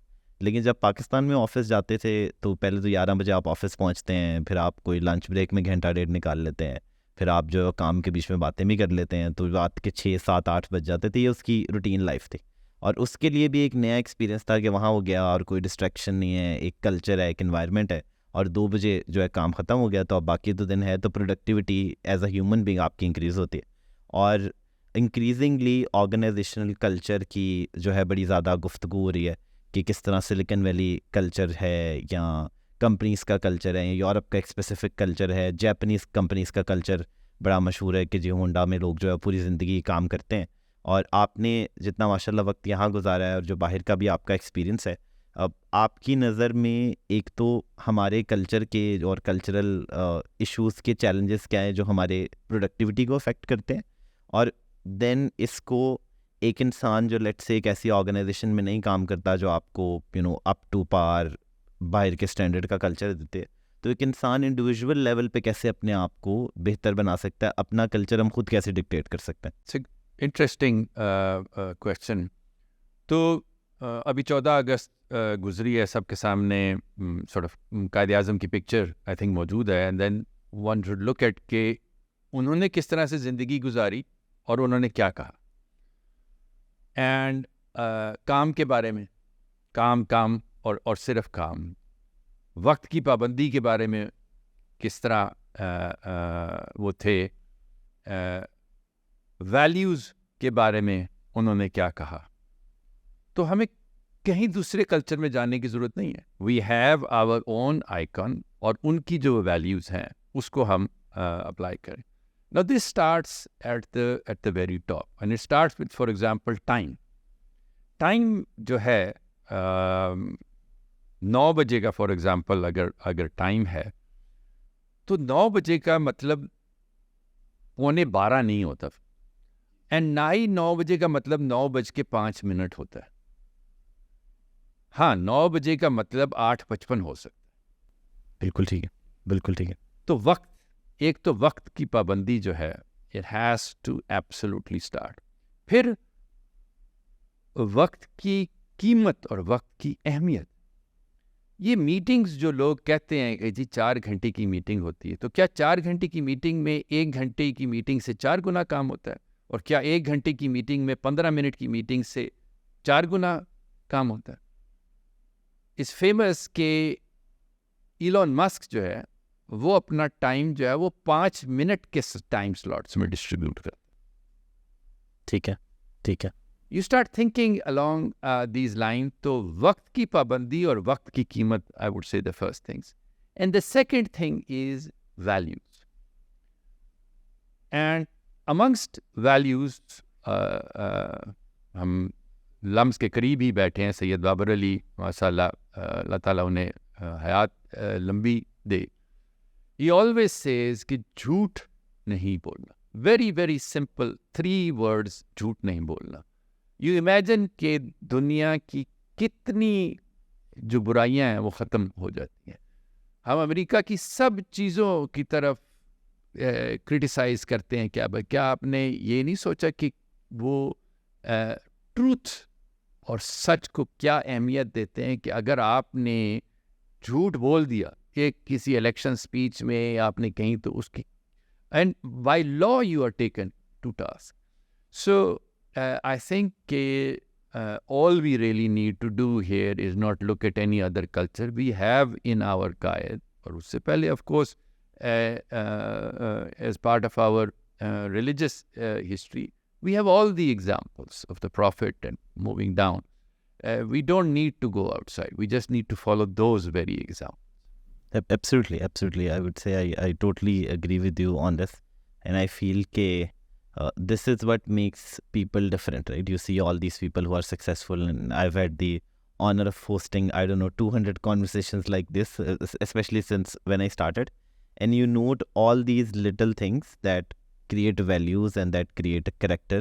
S2: لیکن جب پاکستان میں آفس جاتے تھے تو پہلے تو 11 بجے آپ آفس پہنچتے ہیں, پھر آپ کوئی لنچ بریک میں گھنٹہ ڈیڑھ نکال لیتے ہیں, پھر آپ جو کام کے بیچ میں باتیں بھی کر لیتے ہیں, تو رات کے 6 7 8 بج جاتے تھے. یہ اس کی روٹین لائف تھی, اور اس کے لیے بھی ایک نیا ایکسپیرینس تھا کہ وہاں وہ گیا اور کوئی ڈسٹریکشن نہیں ہے, ایک کلچر ہے, ایک انوائرمنٹ ہے, اور 2 بجے جو ہے کام ختم ہو گیا. تو اب باقی تو دن ہے, تو productivity as a human being آپ کی انکریز ہوتی ہے. اور انکریزنگلی آرگنائزیشنل کلچر کی جو ہے بڑی زیادہ گفتگو ہو رہی ہے کہ کس طرح سلیکن ویلی کلچر ہے, یا کمپنیز کا کلچر ہے, یا یورپ کا ایک اسپیسیفک کلچر ہے. جیپنیز کمپنیز کا کلچر بڑا مشہور ہے کہ جی ہونڈا میں لوگ جو ہے پوری زندگی کام کرتے ہیں. اور آپ نے جتنا ماشاء اللہ وقت یہاں گزارا ہے, اور جو باہر کا بھی آپ کا ایکسپیرینس ہے, اب آپ کی نظر میں ایک تو ہمارے کلچر کے اور کلچرل ایشوز کے چیلنجز کیا ہیں جو ہمارے پروڈکٹیوٹی کو افیکٹ کرتے ہیں, اور دین اس کو ایک انسان جو لیٹ سے ایک ایسی آرگنائزیشن میں نہیں کام کرتا جو آپ کو اپ ٹو پار باہر کے اسٹینڈرڈ کا کلچر دیتے, تو ایک انسان انڈیویژول لیول پہ کیسے اپنے آپ کو بہتر بنا سکتا ہے, اپنا کلچر ہم خود کیسے ڈکٹیٹ کر سکتے ہیں.
S1: Interesting question. تو ابھی 14 اگست گزری ہے, سب کے سامنے سورٹ آف قائد اعظم کی پکچر آئی تھنک موجود ہے, and then one should look at کہ انہوں نے کس طرح سے زندگی گزاری اور انہوں نے کیا کہا. اینڈ کام کے بارے میں, کام اور صرف کام. وقت کی پابندی کے بارے میں کس طرح وہ تھے. ویلیوز کے بارے میں انہوں نے کیا کہا. تو ہمیں کہیں دوسرے کلچر میں جانے کی ضرورت نہیں ہے. We have our own icon, اور ان کی جو ویلیوز ہیں اس کو ہم اپلائی کریں. Now this starts at the very top, and it starts with, for example, time. Time جو ہے 9 بجے کا, فار ایگزامپل اگر ٹائم ہے تو 9 بجے کا مطلب 11:45 نہیں ہوتا, اینڈ نہ ہی 9 بجے کا مطلب 9:05 ہوتا ہے. ہاں, 9 بجے کا مطلب 8:55 ہو سکتا ہے.
S2: بالکل ٹھیک ہے, بالکل ٹھیک ہے.
S1: تو وقت, ایک تو وقت کی پابندی جو ہے, it has to absolutely start. پھر وقت کی قیمت اور وقت کی اہمیت. یہ میٹنگز جو لوگ کہتے ہیں کہ جی 4 گھنٹے کی میٹنگ ہوتی ہے, تو کیا 4 گھنٹے کی میٹنگ میں 1 گھنٹے کی میٹنگ سے 4 گنا کام ہوتا ہے؟ اور کیا 1 گھنٹے کی میٹنگ میں 15 منٹ کی میٹنگ سے 4 گنا کام ہوتا ہے؟ اس فیمس کہ ایلون مسک جو ہے وہ اپنا ٹائم جو ہے وہ 5 منٹ کے ٹائم سلاٹس میں ڈسٹریبیوٹ کرتا ہے.
S2: ٹھیک ہے, ٹھیک ہے.
S1: You start thinking along these lines. تو وقت کی پابندی اور وقت کی قیمت, I would say the first things. And the second thing is values. And amongst values, ہم لمس کے قریب ہی بیٹھے ہیں, سید بابر علی ماشاء اللہ, اللہ تعالیٰ انہیں حیات لمبی دے. He always says کہ جھوٹ نہیں بولنا. Very very simple 3 words, جھوٹ نہیں بولنا. You imagine کہ دنیا کی کتنی جو برائیاں ہیں وہ ختم ہو جاتی ہیں. ہم امریکہ کی سب چیزوں کی طرف کرٹیسائز کرتے ہیں. کیا آپ نے یہ نہیں سوچا کہ وہ ٹروتھ اور سچ کو کیا اہمیت دیتے ہیں, کہ اگر آپ نے جھوٹ بول دیا کہ کسی الیکشن سپیچ میں آپ نے کہیں, تو اس کی and by law you are taken to task. So I think all we really need to do here is not look at any other culture. We have in our قائد, اور اس سے پہلے of course as part of our religious history, we have all the examples of the Prophet and moving down. We don't need to go outside. We just need to follow those very examples.
S2: Absolutely, absolutely. I would say I totally agree with you on this, and I feel کہ this is what makes people different, right? You see all these people who are successful, and I've had the honor of hosting, I don't know, 200 conversations like this, especially since when I started. And you note all these little things that create values and that create a character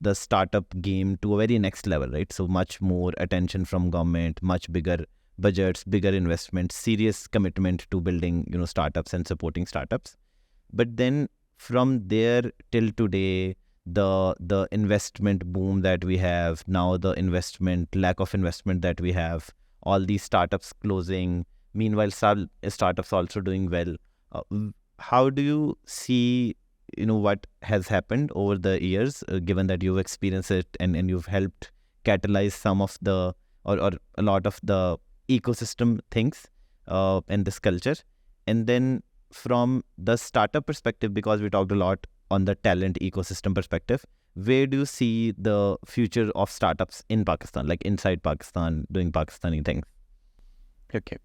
S2: the startup game to a very next level, right? So much more attention from government, much bigger budgets, bigger investment, serious commitment to building startups and supporting startups. But then from there till today, the investment boom that we have now, the lack of investment that we have, all these startups closing, meanwhile startups also doing well. How do you see what has happened over the years, given that you've experienced it and you've helped catalyze some of the or a lot of the ecosystem things and this culture? And then from the startup perspective, because we talked a lot on the talent ecosystem perspective, where do you see the future of startups in Pakistan, like inside Pakistan, doing Pakistani things?
S1: Okay.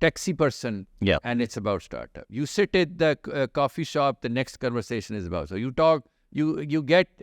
S1: taxi person, and it's about startup. You sit at the coffee shop, the next conversation is about. So you talk, you get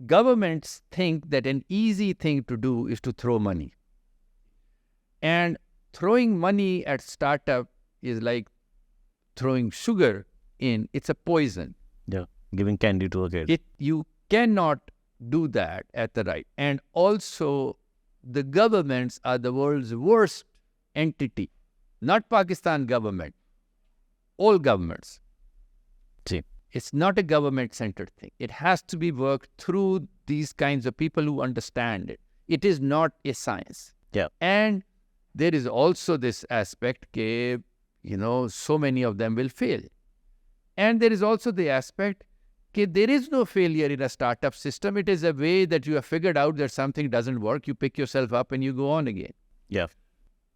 S1: governments think that an easy thing to do is to throw money. And throwing money at startup is like throwing sugar in, it's a poison.
S2: Yeah, giving candy to a kid.
S1: You cannot do that at the right. And also, the governments are the world's worst entity. Not Pakistan government, all governments.
S2: See.
S1: It's not a government-centered thing. It has to be worked through these kinds of people who understand it. It is not a science.
S2: Yeah.
S1: And there is also this aspect that, so many of them will fail. And there is also the aspect that there is no failure in a startup system. It is a way that you have figured out that something doesn't work. You pick yourself up and you go on again.
S2: Yeah.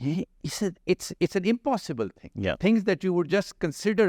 S1: it's an impossible thing.
S2: Yeah.
S1: Things that you would just consider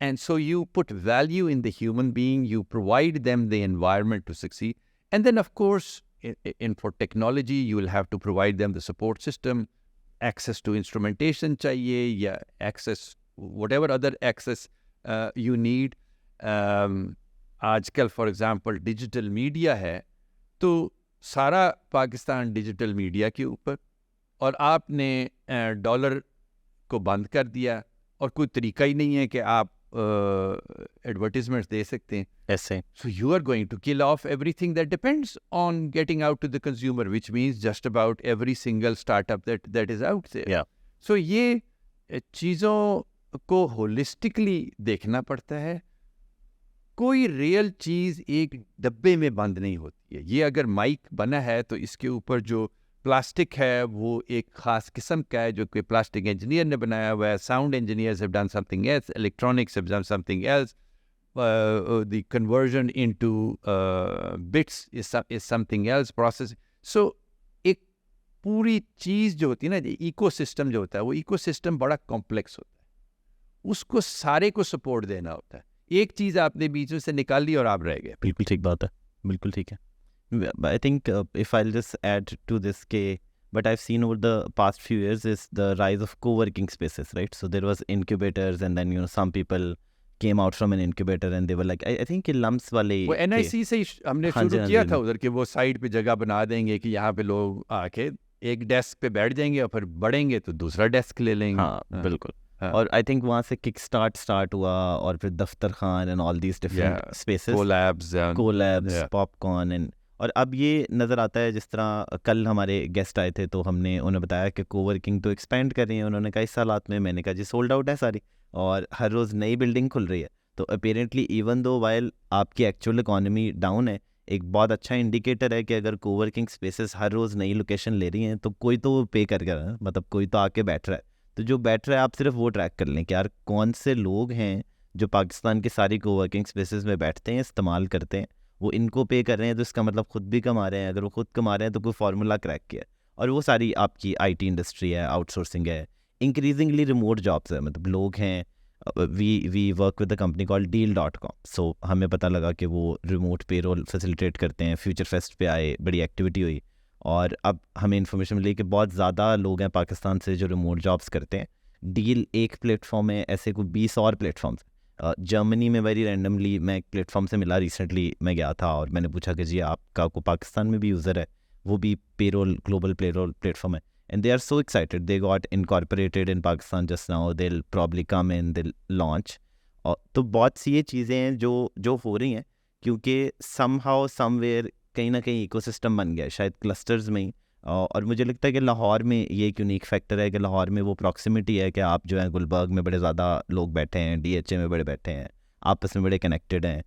S1: And so you put value in the human being, you provide them the environment to succeed, And then, of course, for technology, you will have to provide them the support system, access to instrumentation chahiye, ya access, whatever other access you need. آج کل for example digital media ہے تو سارا Pakistan digital media کے اوپر، اور آپ نے ڈالر کو بند کر دیا اور کوئی طریقہ ہی نہیں ہے کہ آپ ایڈورٹیزمنٹس دے سکتے ہیں
S2: ایسے.
S1: So you are going to kill off everything that depends on getting out to the consumer which means just about every single startup that is out there. So یہ چیزوں کو holistically دیکھنا پڑتا ہے. کوئی real چیز ایک ڈبے میں بند نہیں ہوتی ہے. یہ اگر مائک بنا ہے تو اس کے اوپر جو پلاسٹک ہے وہ ایک خاص قسم کا ہے جو کہ پلاسٹک انجینئر نے بنایا ہوا ہے. Sound engineers have done something else, electronics have done something else, the conversion into bits is something else process. So ایک پوری چیز جو ہوتی ہے نا, ایکو سسٹم جو ہوتا ہے, وہ ایکو سسٹم بڑا کمپلیکس ہوتا ہے. اس کو سارے کو سپورٹ دینا ہوتا ہے. ایک چیز آپ نے بیچ میں سے نکال لی اور آپ رہ گئے.
S2: بالکل ٹھیک بات ہے, بالکل ٹھیک ہے. I think if I'll just add to this, what I've seen over the past few years is the rise of co-working spaces, right? So there was incubators, and then some people came out from an incubator and they were like, I think LUMS والے
S1: وہ NIC سے ہم نے شروع کیا تھا ادھر کہ وہ سائڈ پہ جگہ بنا دیں گے کہ یہاں پہ لوگ آ کے ایک ڈیسک پہ بیٹھ جائیں گے اور پھر بڑھیں گے تو دوسرا ڈیسک لے لیں گے.
S2: ہاں بالکل. اور آئی تھنک وہاں سے کک اسٹارٹ ہوا, اور پھر Daftarkhwan and all these different spaces, colabs, popcorn, and اور اب یہ نظر آتا ہے جس طرح کل ہمارے گیسٹ آئے تھے تو ہم نے انہیں بتایا کہ کو ورکنگ تو ایکسپینڈ کر رہی ہیں. انہوں نے کہا اس سالات میں نے کہا جی سولڈ آؤٹ ہے ساری, اور ہر روز نئی بلڈنگ کھل رہی ہے. تو اپیرنٹلی ایون دو وائل آپ کی ایکچوئل اکانومی ڈاؤن ہے, ایک بہت اچھا انڈیکیٹر ہے کہ اگر کو ورکنگ اسپیسز ہر روز نئی لوکیشن لے رہی ہیں تو کوئی تو پے کر رہا ہے, مطلب کوئی تو آ کے بیٹھ رہا ہے. تو جو بیٹھ رہا ہے آپ صرف وہ ٹریک کر لیں کہ یار کون سے لوگ ہیں جو پاکستان کی ساری کو ورکنگ اسپیسز میں بیٹھتے ہیں, استعمال کرتے ہیں, وہ ان کو پے کر رہے ہیں. تو اس کا مطلب خود بھی کما رہے ہیں. اگر وہ خود کما رہے ہیں تو کوئی فارمولا کریک کیا ہے. اور وہ ساری آپ کی آئی ٹی انڈسٹری ہے, آؤٹ سورسنگ ہے, انکریزنگلی ریموٹ جابس ہے. مطلب لوگ ہیں, we work with a company call deal.com. So ہمیں پتہ لگا کہ وہ ریموٹ پے رول فیسیلیٹیٹ کرتے ہیں. فیوچر فیسٹ پہ آئے, بڑی ایکٹیویٹی ہوئی, اور اب ہمیں انفارمیشن ملی کہ بہت زیادہ لوگ ہیں پاکستان سے جو ریموٹ جابس کرتے ہیں. ڈیل ایک پلیٹ فارم ہے, ایسے کوئی 20 اور پلیٹ فارمس. جرمنی میں ویری رینڈملی میں ایک پلیٹ فارم سے ملا, ریسنٹلی میں گیا تھا, اور میں نے پوچھا کہ جی آپ کا کو پاکستان میں بھی یوزر ہے, وہ بھی payroll, global payroll platform ہے. And they are so excited, they got incorporated in Pakistan just now, they will probably come in, they launch. تو بہت سی یہ چیزیں ہیں جو ہو رہی ہیں کیونکہ سم ہاؤ سم ویئر کہیں نہ کہیں ایکو سسٹم بن گیا ہے, شاید کلسٹرز میں ہی. اور مجھے لگتا ہے کہ لاہور میں یہ ایک یونیک فیکٹر ہے کہ لاہور میں وہ پراکسیمیٹی ہے کہ آپ جو ہیں گلبرگ میں بڑے زیادہ لوگ بیٹھے ہیں, DHA میں بڑے بیٹھے ہیں, آپس میں بڑے کنیکٹڈ ہیں.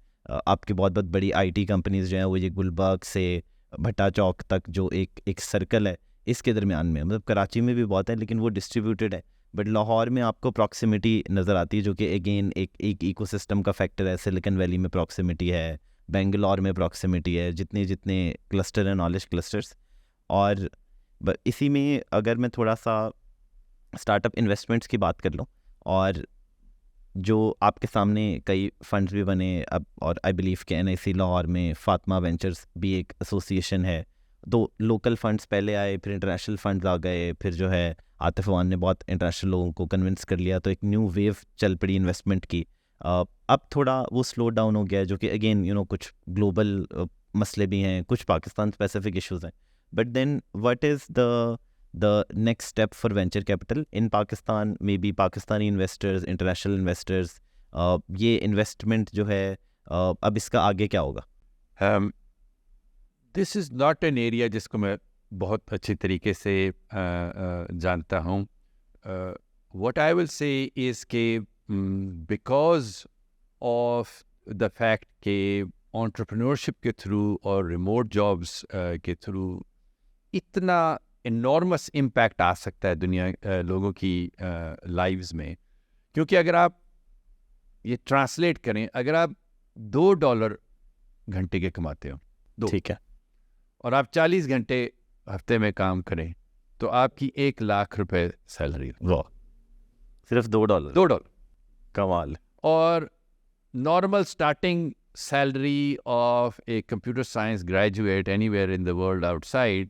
S2: آپ کی بہت بڑی آئی ٹی کمپنیز جو ہیں وہ یہ گلبرگ سے بھٹا چوک تک جو ایک سرکل ہے اس کے درمیان میں, مطلب کراچی میں بھی بہت ہے لیکن وہ ڈسٹریبیوٹیڈ ہے. بٹ لاہور میں آپ کو پراکسیمیٹی نظر آتی ہے جو کہ اگین ایک ایکو سسٹم کا فیکٹر ہے. سلیکن ویلی میں پراکسیمیٹی ہے, بنگلور میں پراکسیمیٹی ہے, جتنے کلسٹر ہیں نالج کلسٹرس. اور اسی میں اگر میں تھوڑا سا اسٹارٹ اپ انویسٹمنٹس کی بات کر لوں, اور جو آپ کے سامنے کئی فنڈز بھی بنے اب, اور آئی بلیو کہ NIC لاہور میں فاطمہ وینچرز بھی ایک ایسوسیشن ہے. تو لوکل فنڈز پہلے آئے, پھر انٹرنیشنل فنڈز آ گئے, پھر جو ہے عاطف عوان نے بہت انٹرنیشنل لوگوں کو کنونس کر لیا, تو ایک نیو ویو چل پڑی انویسٹمنٹ کی. اب تھوڑا وہ سلو ڈاؤن ہو گیا, جو کہ اگین کچھ گلوبل مسئلے بھی ہیں, کچھ پاکستان اسپیسیفک ایشوز ہیں. But then what is the next step for venture capital in Pakistan? Maybe Pakistani investors, international investors, یہ انویسٹمنٹ جو ہے اب اس کا آگے کیا ہوگا؟
S1: This is not an area جس کو میں بہت اچھی طریقے سے جانتا ہوں. What I will say is کہ because of the fact کہ entrepreneurship کے تھرو اور ریموٹ جابس کے تھرو اتنا انارمس امپیکٹ آ سکتا ہے دنیا لوگوں کی لائفز میں. کیونکہ اگر آپ یہ ٹرانسلیٹ کریں, اگر آپ $2 گھنٹے کے کماتے ہو,
S2: ٹھیک ہے,
S1: اور آپ 40 گھنٹے ہفتے میں کام کریں تو آپ کی $1,00,000 سیلری.
S2: واہ, صرف $2.
S1: $2
S2: کمال.
S1: اور normal starting salary of a computer science graduate anywhere in the world outside,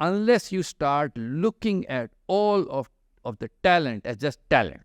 S1: unless you start looking at all of the talent as just talent,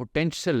S1: potential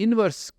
S1: inverse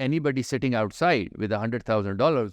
S1: anybody sitting outside with $100,000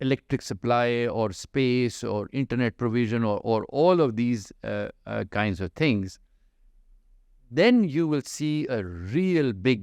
S1: electric supply or space or internet provision or all of these kinds of things, then you will see a real big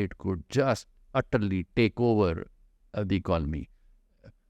S1: it could just utterly take over the economy.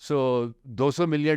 S1: So $200 million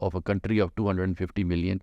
S1: of a country of 250 million.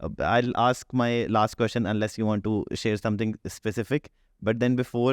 S2: I'll ask my last question unless you want to share something specific. But then before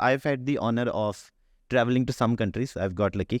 S2: I've had the honor of traveling to some countries. I've got lucky.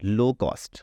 S2: low cost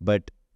S2: but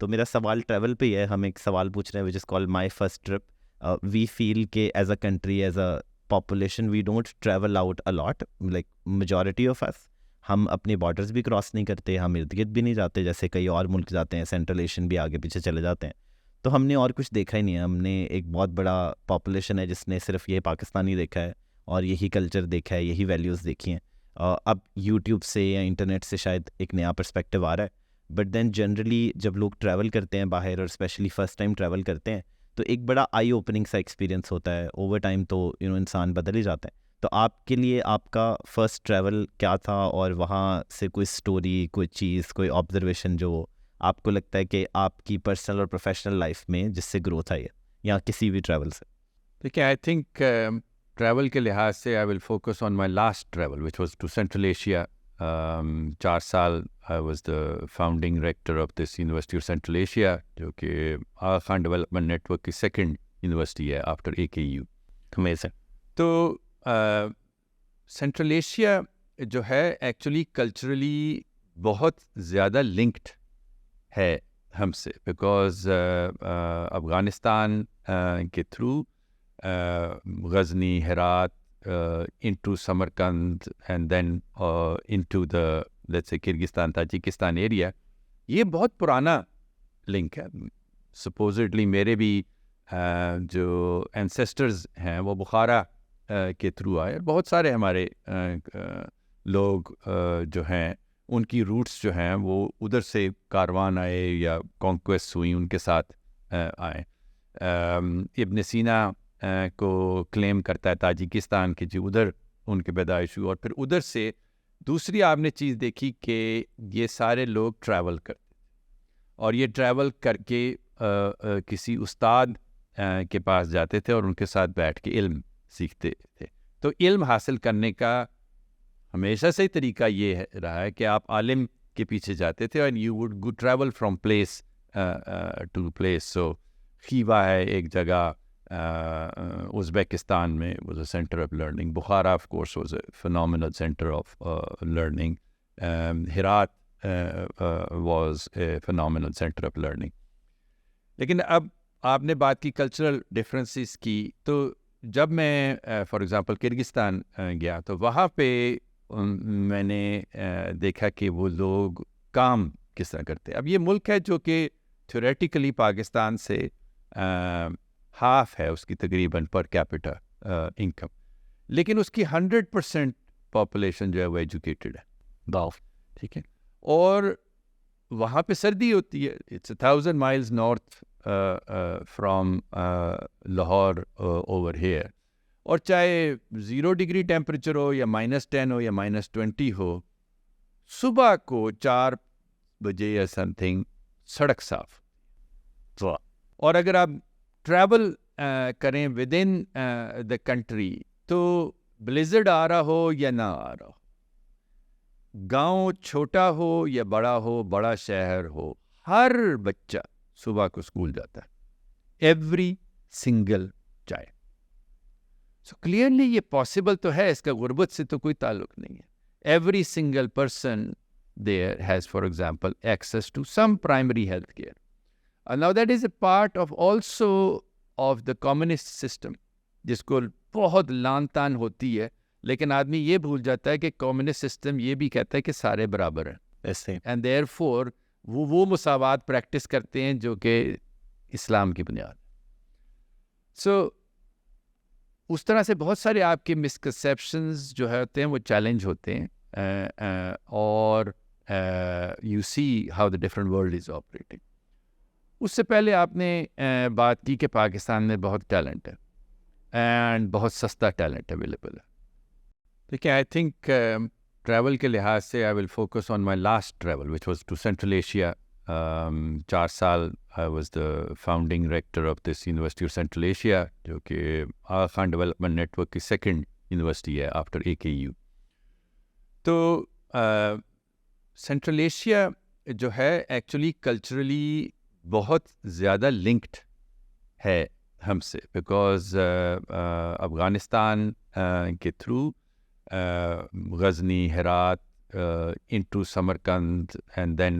S2: تو میرا سوال travel پہ ہی ہے. ہم ایک سوال پوچھ رہے ہیں وچ از کال my first trip. We feel کہ as a country, as a population, we don't travel out a lot, like majority of us. ہم اپنے بارڈرز بھی کراس نہیں کرتے, ہم ارد گرد بھی نہیں جاتے جیسے کئی اور ملک جاتے ہیں, سینٹرل ایشین بھی آگے پیچھے چلے جاتے ہیں. تو ہم نے اور کچھ دیکھا ہی نہیں ہے. ہم نے ایک بہت بڑا پاپولیشن ہے جس نے صرف یہ پاکستانی دیکھا ہے اور یہی کلچر دیکھا ہے, یہی ویلیوز دیکھی ہیں. اب یوٹیوب سے یا انٹرنیٹ سے شاید ایک نیا پرسپیکٹیو آ رہا ہے, بٹ دین جنرلی جب لوگ ٹریول کرتے ہیں باہر, اور اسپیشلی فرسٹ ٹائم ٹریول کرتے ہیں, تو ایک بڑا آئی اوپننگ سا ایکسپیرینس ہوتا ہے. اوور ٹائم تو انسان بدل ہی جاتا ہے. تو آپ کے لیے آپ کا فرسٹ ٹریول کیا تھا, اور وہاں سے کوئی اسٹوری, کوئی چیز, کوئی آبزرویشن جو آپ کو لگتا ہے کہ آپ کی پرسنل اور پروفیشنل لائف میں جس سے گروتھ آئی ہے, یا کسی بھی ٹریول سے؟
S1: دیکھیں, آئی تھنک ٹریول کے لحاظ سے I will focus on my last travel which was to Central Asia. 4 سال I was the founding director of this University of Central Asia, جو کہ Aga Khan development network کی سیکنڈ یونیورسٹی ہے after AKU.
S2: Amazing.
S1: تو Central Asia جو ہے actually culturally بہت زیادہ لنکڈ ہے ہم سے, بیکاز افغانستان کے through Ghazni, Herat, into Samarkand and then into the let's say Kyrgyzstan, Tajikistan area, یہ بہت پرانا لنک ہے. سپوزڈلی میرے بھی جو اینسیسٹرز ہیں وہ بخارا کے تھرو آئے, اور بہت سارے ہمارے لوگ جو ہیں ان کی روٹس جو ہیں وہ ادھر سے کاروان آئے یا کانکویسٹ ہوئی ان کے ساتھ آئے. ابن سینا کو کلیم کرتا ہے تاجکستان کی, جی ادھر ان کی پیدائش ہوئی, اور پھر ادھر سے دوسری آپ نے چیز دیکھی کہ یہ سارے لوگ ٹریول کرتے تھے, اور یہ ٹریول کر کے کسی استاد کے پاس جاتے تھے اور ان کے ساتھ بیٹھ کے علم سیکھتے تھے. تو علم حاصل کرنے کا ہمیشہ سے طریقہ یہ رہا ہے کہ آپ عالم کے پیچھے جاتے تھے, اور you would go travel from place to place. So Khiva ہے ایک جگہ ازبیکستان میں, was a centre of learning. Bukhara of course was a phenomenal centre of learning. Herat was a phenomenal centre of learning. لیکن اب آپ نے بات کی کلچرل ڈفرینسز کی, تو جب میں فار ایگزامپل کرگزستان گیا تو وہاں پہ میں نے دیکھا کہ وہ لوگ کام کس طرح کرتے ہیں. اب یہ ملک ہے جو کہ تھیوریٹیکلی پاکستان سے ہاف ہے اس کی تقریباً پر کیپٹا انکم, لیکن اس کی 100% پاپولیشن جو ہے وہ ایجوکیٹڈ ہے. ٹھیک ہے, اور وہاں پہ سردی ہوتی ہے. It's 1000 miles north from Lahore over here, اور چاہے 0 ڈگری ٹیمپریچر ہو یا -10 ہو یا -20 ہو, صبح کو 4 بجے یا سم تھنگ سڑک صاف. اور اگر آپ ٹریول کریں ود ان دا کنٹری, تو بلیزرڈ آ رہا ہو یا نہ آ رہا ہو, گاؤں چھوٹا ہو یا بڑا ہو, بڑا شہر ہو, ہر بچہ صبح کو اسکول جاتا ہے, every single child. So clearly یہ پاسبل تو ہے, اس کا غربت سے تو کوئی تعلق نہیں ہے. Every single person there has, for example, access to some primary health care. Now that is a part of also of the communist system, جس کو بہت لان تان ہوتی ہے, لیکن آدمی یہ بھول جاتا ہے کہ کمیونسٹ سسٹم یہ بھی کہتا ہے کہ سارے برابر ہیں, ایسے, اینڈ دیئر فور وہ مساوات پریکٹس کرتے ہیں جو کہ اسلام کی بنیاد. سو اس طرح سے بہت سارے آپ کے مسکنسیپشنز جو ہوتے ہیں وہ چیلنج ہوتے ہیں, اور you see how the different world is operating. اس سے پہلے آپ نے بات کی کہ پاکستان میں بہت ٹیلنٹ ہے اینڈ بہت سستا ٹیلنٹ اویلیبل ہے. دیکھیں, آئی تھنک ٹریول کے لحاظ سے I will focus on my last travel which was to Central Asia. 4 سال I was the founding director of this University of Central Asia, جو کہ Aga Khan development network کی second university ہے after AKU. تو Central Asia جو ہے actually culturally بہت زیادہ لنکڈ ہے ہم سے, بیکاز افغانستان کے through Ghazni, Herat, into Samarkand and then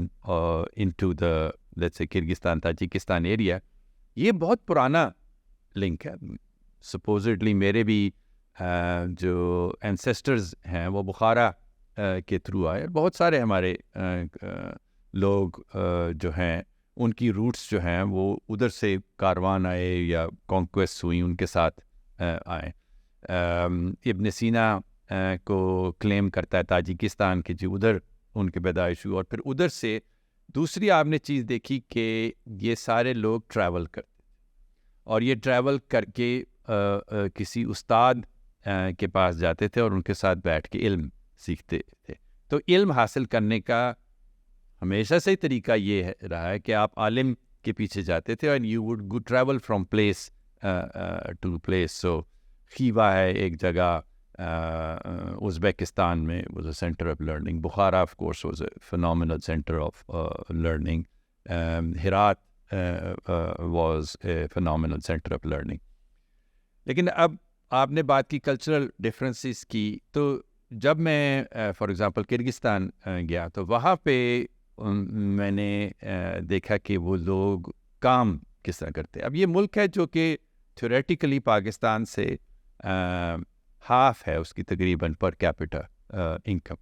S1: into the let's say Kyrgyzstan Tajikistan area, یہ بہت پرانا لنک ہے. سپوزٹلی میرے بھی جو اینسیسٹرز ہیں وہ بخارا کے تھرو آئے. بہت سارے ہمارے لوگ جو ہیں ان کی روٹس جو ہیں وہ ادھر سے کاروان آئے یا کانکویسٹ ہوئی ان کے ساتھ آئے. ابن سینا کو کلیم کرتا ہے تاجکستان کی, جی ادھر ان کی پیدائش ہوئی, اور پھر ادھر سے دوسری آپ نے چیز دیکھی کہ یہ سارے لوگ ٹریول کرتے اور یہ ٹریول کر کے کسی استاد کے پاس جاتے تھے اور ان کے ساتھ بیٹھ کے علم سیکھتے تھے. تو علم حاصل کرنے کا ہمیشہ سے طریقہ یہ رہا ہے کہ آپ عالم کے پیچھے جاتے تھے, اور you would go travel from place to place. So Khiva ہے ایک جگہ ازبیکستان میں, was a centre of learning. Bukhara of course was a phenomenal centre of learning. Herat was a phenomenal centre of learning. لیکن اب آپ نے بات کی کلچرل ڈفرینسز کی, تو جب میں فار ایگزامپل کرگستان گیا تو وہاں پہ میں نے دیکھا کہ وہ لوگ کام کس طرح کرتے. اب یہ ملک ہے جو کہ تھیوریٹیکلی پاکستان سے ہاف ہے اس کی تقریباً پر کیپٹا انکم,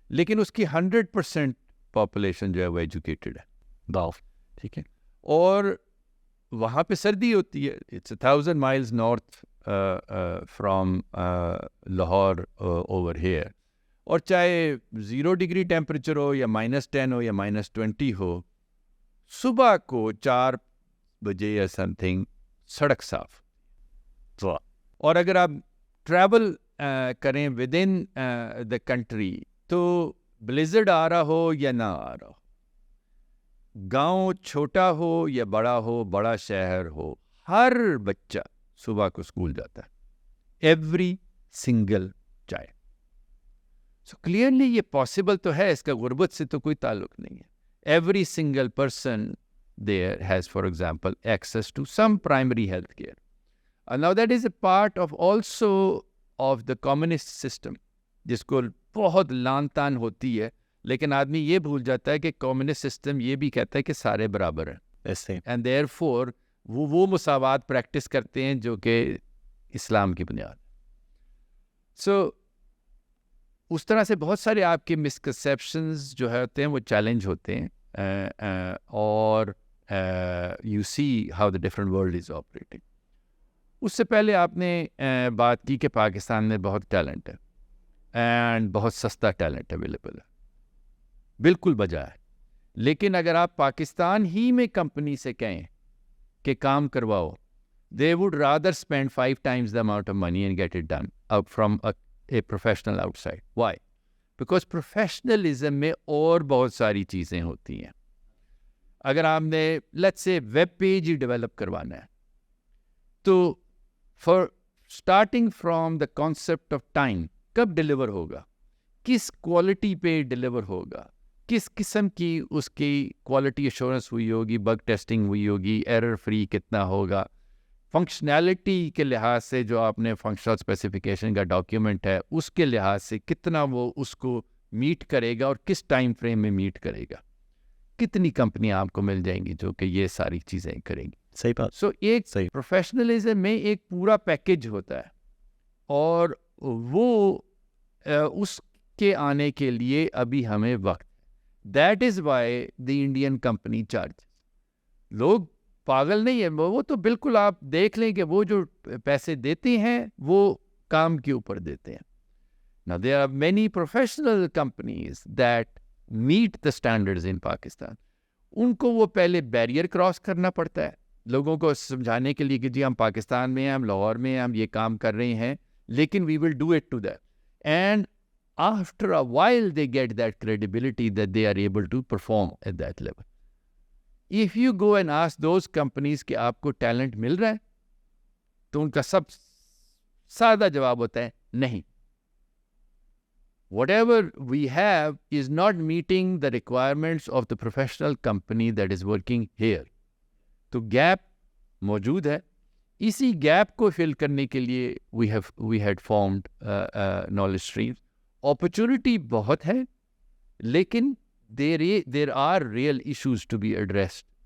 S1: لیکن اس کی 100% پاپولیشن جو ہے وہ ایجوکیٹڈ ہے. ٹھیک ہے, اور وہاں پہ سردی ہوتی ہے. It's 1000 miles north from Lahore over here, اور چاہے 0 ڈگری ٹیمپریچر ہو یا -10 ہو یا -20 ہو, صبح کو 4 بجے یا سم تھنگ سڑک صاف. اور اگر آپ ٹریول کریں ود ان دا کنٹری تو بلیزرڈ آ رہا ہو یا نہ آ رہا ہو, گاؤں چھوٹا ہو یا بڑا ہو, بڑا شہر ہو, ہر بچہ صبح کو اسکول جاتا ہے, every single child. So clearly یہ پاسبل تو ہے, اس کا غربت سے تو کوئی تعلق نہیں ہے. Every single person there has, for example, access to some primary health care. Now that is a part of also of the communist system, جس کو بہت لان تان ہوتی ہے, لیکن آدمی یہ بھول جاتا ہے کہ کمیونسٹ سسٹم یہ بھی کہتا ہے کہ سارے برابر ہیں, and therefore وہ مساوات پریکٹس کرتے ہیں جو کہ اسلام کی بنیاد. سو اس طرح سے بہت سارے آپ کے مسکنسیپشنز جو ہوتے ہیں وہ چیلنج ہوتے ہیں, اور you see how the different world is operating. اس سے پہلے آپ نے بات کی کہ پاکستان میں بہت ٹیلنٹ ہے اینڈ بہت سستا ٹیلنٹ اویلیبل ہے, بالکل بجا ہے. لیکن اگر آپ پاکستان ہی میں کمپنی سے کہیں کہ کام کرواؤ, they would rather spend 5 times the amount of money and get it done out from a professional outside. Why? Because professionalism میں اور بہت ساری چیزیں ہوتی ہیں. اگر آپ نے let's say web page he develop کروانا ہے تو for starting from the concept of time, کب ڈیلیور ہوگا, کس کوالٹی پہ ڈیلیور ہوگا, کس قسم کی اس کی کوالٹی ایشورنس ہوئی ہوگی, بگ ٹیسٹنگ ہوئی ہوگی, ایرر فری کتنا ہوگا, فنکشنالٹی کے لحاظ سے جو آپ نے فنکشنل اسپیسیفکیشن کا ڈاکیومنٹ ہے اس کے لحاظ سے کتنا وہ اس کو میٹ کرے گا اور کس ٹائم فریم میں میٹ کرے گا. کتنی کمپنیاں آپ کو مل جائیں گی جو کہ یہ ساری چیزیں کریں گی.
S2: صحیح بات.
S1: سو ایک پروفیشنلزم میں ایک پورا پیکج ہوتا ہے, اور وہ اس کے آنے کے لیے ابھی ہمیں وقت. That is why the Indian company charge. لوگ پاگل نہیں ہیں, وہ تو بالکل آپ دیکھ لیں کہ وہ جو پیسے دیتے ہیں وہ کام کے اوپر دیتے ہیں. Now there are many professional companies that meet the standards in Pakistan. ان کو وہ پہلے بیریئر کراس کرنا پڑتا ہے لوگوں کو سمجھانے کے لیے کہ جی ہم پاکستان میں ہیں, ہم لاہور میں ہیں, ہم یہ کام کر رہے ہیں, لیکن we will do it to that. And after a while they get that credibility that they are able to perform at that level. If you go and ask those companies کہ آپ کو ٹیلنٹ مل رہا ہے, تو ان کا سب سادہ جواب ہوتا ہے نہیں. Whatever we have is not meeting the requirements of the professional company that is working here. تو گیپ موجود ہے. اسی گیپ کو فل کرنے کے لیے we had formed knowledge streams. Opportunity بہت ہے, لیکن there are real issues to be addressed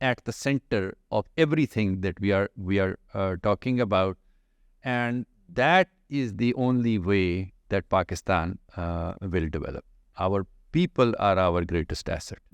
S1: at the center of everything that we are talking about, and that is the only way that Pakistan will develop. Our people are our greatest asset.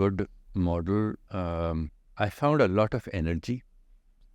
S1: good model. I found a lot of energy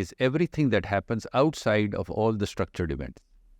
S1: is everything that happens outside of all the structured events.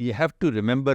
S1: You have to remember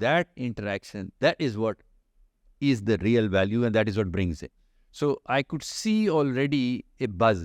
S1: that interaction, that is what is the real value, and that is what brings it. So I could see already a buzz.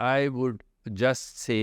S1: I would just say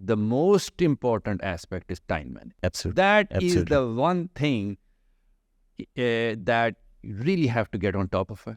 S1: the most important aspect is time management.
S2: Absolutely.
S1: That is
S2: Absolutely.
S1: the one thing that you really have to get on top of it.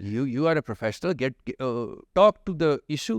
S1: you are a professional, get talk to the issue.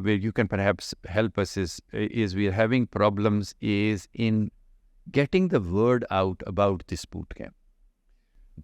S1: where you can perhaps help us is we are having problems is in getting the word out about this boot camp.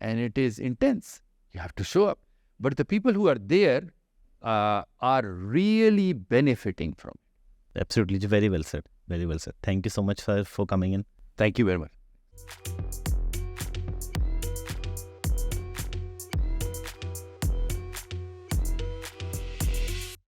S1: and it is intense. You have to show up. But the people who are there are really benefiting from it.
S2: Absolutely, very well said. Very well said. Thank you so much for coming in.
S1: Thank you very much.